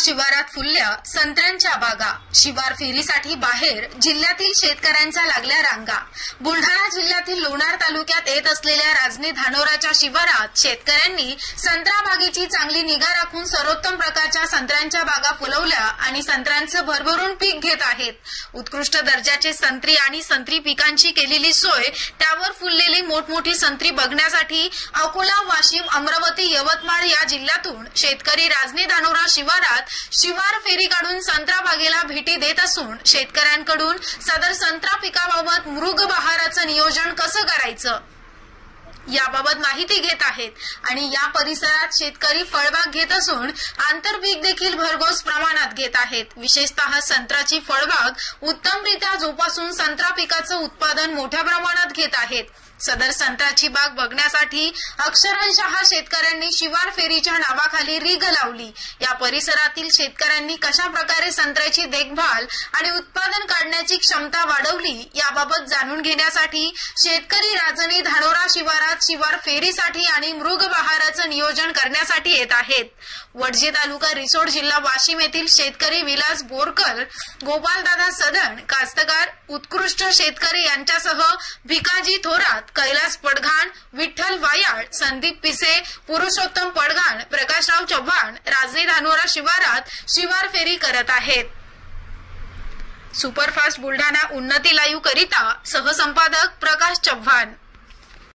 शिवारात फुलल्या संत्र्यांच्या बागा। शिवार फेरीसाठी बाहेर जिल्ह्यातील शेतकऱ्यांच्या लागल्या रांगा। बुलढाणा जिल्ह्यातील लोणार तालुक्यात येत असलेल्या राजनी धानोराच्या शिवारात शेतकऱ्यांनी संत्रा बागेची चांगली निगा राखून सर्वोत्तम प्रकारच्या संत्र्यांच्या बागा फुलवल्या आणि संत्र्यांचं भरभरून पीक घेत आहेत। उत्कृष्ट दर्जाचे संत्री आणि संत्री पिकांची केलेली सोय, त्यावर फुललेली मोठमोठी संत्री बघण्यासाठी अकोला, वाशिम, अमरावती, यवतमाळ या जिल्ह्यातून शेतकरी राजनी धानोरा शिवारात शिवार फेरी काढून संत्रा बागेला भेटी देत असून शेतकऱ्यांकडून सदर संत्रा पिकाबाबत मृग बहाराचं नियोजन कसं करायचं याबाबत माहिती घेत आहेत आणि या परिसरात शेतकरी फळबाग घेत असून आंतरपीक देखील भरघोस प्रमाणात घेत आहेत। विशेषतः संत्र्याची फळबाग उत्तमरित्या जोपासून संत्रा पिकाचं उत्पादन मोठ्या प्रमाणात घेत आहेत। सदर संत्र्याची बाग बघण्यासाठी अक्षरशः शेतकऱ्यांनी शिवार फेरीच्या नावाखाली रीग लावली। या परिसरातील शेतकऱ्यांनी कशा प्रकारे संत्र्याची देखभाल आणि उत्पादन काढण्याची क्षमता वाढवली याबाबत जाणून घेण्यासाठी शेतकरी राजनी धानोरा शिवारात शिवार फेरीसाठी आणि मृग बहाराचं नियोजन करण्यासाठी येत आहेत। वडजे तालुका रिसोड जिल्हा वाशिम येथील शेतकरी विलास बोरकर, गोपालदादा सदन, कास्तकार उत्कृष्ट शेतकरी यांच्यासह भिकाजी थोरात, कैलास पडघाण, विठ्ठल वायाळ, संदीप पिसे, पुरुषोत्तम पडघाण, प्रकाशराव चव्हाण राजनी धानोरा शिवारात शिवार फेरी करत आहेत। सुपरफास्ट बुलढाणा उन्नती लाईव्ह करिता सहसंपादक प्रकाश चव्हाण।